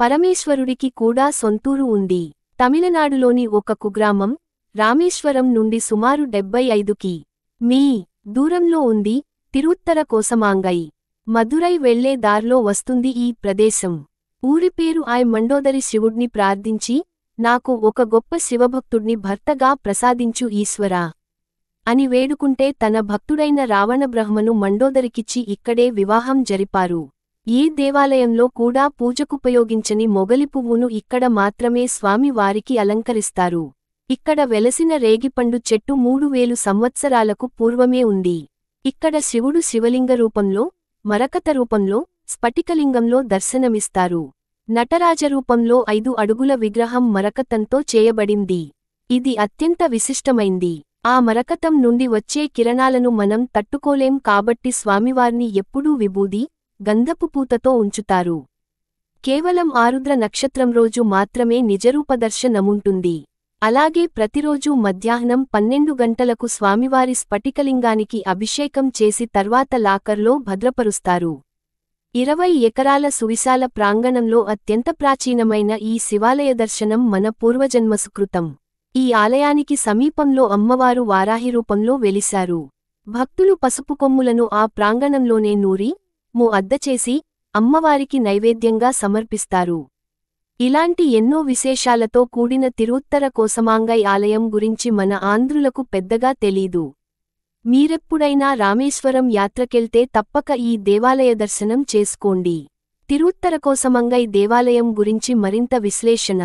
పరమేశ్వరుడికి కూడా సొంతూరు ఉంది. తమిళనాడులోని ఒక కుగ్రామం రామేశ్వరం నుండి సుమారు 75 కి.మీ. దూరంలో ఉంది. తిరుత్తర కోసమాంగై మదురై వెళ్లే దార్లో వస్తుంది ఈ ప్రదేశం. ఊరి పేరు ఆయ్ మండోదరి. శివుడ్ని ప్రార్థించి నాకు ఒక గొప్ప శివభక్తుడ్ని భర్తగా ప్రసాదించు ఈశ్వరా అని వేడుకుంటే తన భక్తుడైన రావణబ్రహ్మను మండోదరికిచ్చి ఇక్కడే వివాహం జరిపారు. ఈ దేవాలయంలో కూడా పూజకుపయోగించని మొగలి పువ్వును ఇక్కడ మాత్రమే స్వామి వారికి అలంకరిస్తారు. ఇక్కడ వెలసిన రేగిపండు చెట్టు 3000 సంవత్సరాలకు పూర్వమే ఉంది. ఇక్కడ శివుడు శివలింగ రూపంలో, మరకత రూపంలో, స్ఫటికలింగంలో దర్శనమిస్తారు. నటరాజ రూపంలో 5 అడుగుల విగ్రహం మరకతంతో చేయబడింది. ఇది అత్యంత విశిష్టమైంది. ఆ మరకతం నుండి వచ్చే కిరణాలను మనం తట్టుకోలేం కాబట్టి స్వామివార్ని ఎప్పుడూ విభూది, గంధపు పూతతో ఉంచుతారు. కేవలం ఆరుద్ర నక్షత్రం రోజు మాత్రమే నిజరూపదర్శనముంటుంది. అలాగే ప్రతిరోజూ మధ్యాహ్నం 12 గంటలకు స్వామివారి స్ఫటికలింగానికి అభిషేకం చేసి తర్వాత లాకర్లో భద్రపరుస్తారు. 20 ఎకరాల సువిశాల ప్రాంగణంలో అత్యంత ప్రాచీనమైన ఈ శివాలయ దర్శనం మన పూర్వజన్మ సుకృతం. ఈ ఆలయానికి సమీపంలో అమ్మవారు వారాహి రూపంలో వెలిశారు. భక్తులు పసుపు కొమ్ములను ఆ ప్రాంగణంలోనే నూరి, అద్దచేసి అమ్మవారికి నైవేద్యంగా సమర్పిస్తారు. ఇలాంటి ఎన్నో విశేషాలతో కూడిన తిరుత్తర కోసమాంగై ఆలయం గురించి మన ఆంధ్రులకు పెద్దగా తెలీదు. మీరెప్పుడైనా రామేశ్వరం యాత్రకెళ్తే తప్పక ఈ దేవాలయ దర్శనం చేసుకోండి. తిరుత్తర కోసమంగై దేవాలయం గురించి మరింత విశ్లేషణ.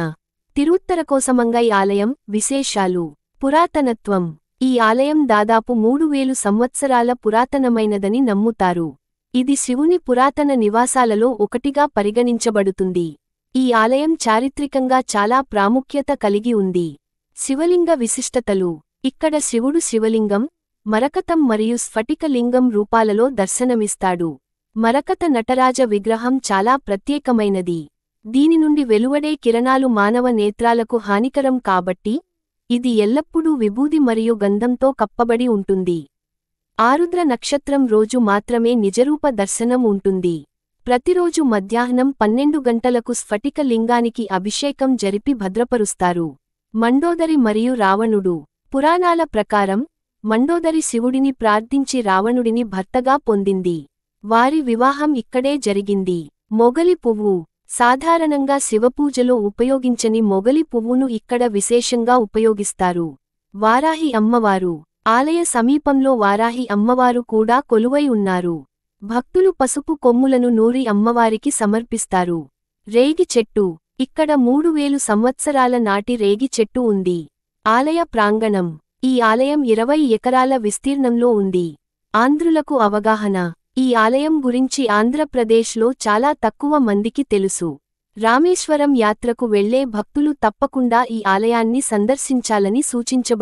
తిరుత్తర కోసమంగై ఆలయం విశేషాలు. పురాతనత్వం. ఈ ఆలయం దాదాపు 3000 సంవత్సరాల పురాతనమైనదని నమ్ముతారు. ఇది శివుని పురాతన నివాసాలలో ఒకటిగా పరిగణించబడుతుంది. ఈ ఆలయం చారిత్రికంగా చాలా ప్రాముఖ్యత కలిగి ఉంది. శివలింగ విశిష్టతలు. ఇక్కడ శివుడు శివలింగం, మరకతం మరియు స్ఫటిక లింగం రూపాలలో దర్శనమిస్తాడు. మరకత నటరాజ విగ్రహం చాలా ప్రత్యేకమైనది. దీని నుండి వెలువడే కిరణాలు మానవ నేత్రాలకు హానికరం కాబట్టి ఇది ఎల్లప్పుడూ విభూది మరియు గంధంతో కప్పబడి ఉంటుంది. ఆరుద్ర నక్షత్రం రోజు మాత్రమే నిజరూప దర్శనం ఉంటుంది. ప్రతిరోజు మధ్యాహ్నం 12 గంటలకు స్ఫటిక లింగానికి అభిషేకం జరిపి భద్రపరుస్తారు. మండోదరి మరియు రావణుడు. పురాణాల ప్రకారం మండోదరి శివుడిని ప్రార్థించి రావణుడిని భర్తగా పొందింది. వారి వివాహం ఇక్కడే జరిగింది. మొగలి పువ్వు. సాధారణంగా శివపూజలో ఉపయోగించని మొగలి పువ్వును ఇక్కడ విశేషంగా ఉపయోగిస్తారు. వారాహి అమ్మవారు. ఆలయ సమీపంలో వారాహి అమ్మవారు కూడా కొలువై ఉన్నారు. భక్తులు పసుపు కొమ్ములను నూరి అమ్మవారికి సమర్పిస్తారు. రేగి చెట్టు. ఇక్కడ 3000 సంవత్సరాల నాటి రేగి చెట్టు ఉంది. ఆలయ ప్రాంగణం. ఈ ఆలయం 20 ఎకరాల విస్తీర్ణంలో ఉంది. ఆంధ్రులకు అవగాహన. ఈ ఆలయం గురించి ఆంధ్రప్రదేశ్లో చాలా తక్కువ మందికి తెలుసు. రామేశ్వరం యాత్రకు వెళ్లే భక్తులు తప్పకుండా ఈ ఆలయాన్ని సందర్శించాలని సూచించబడింది.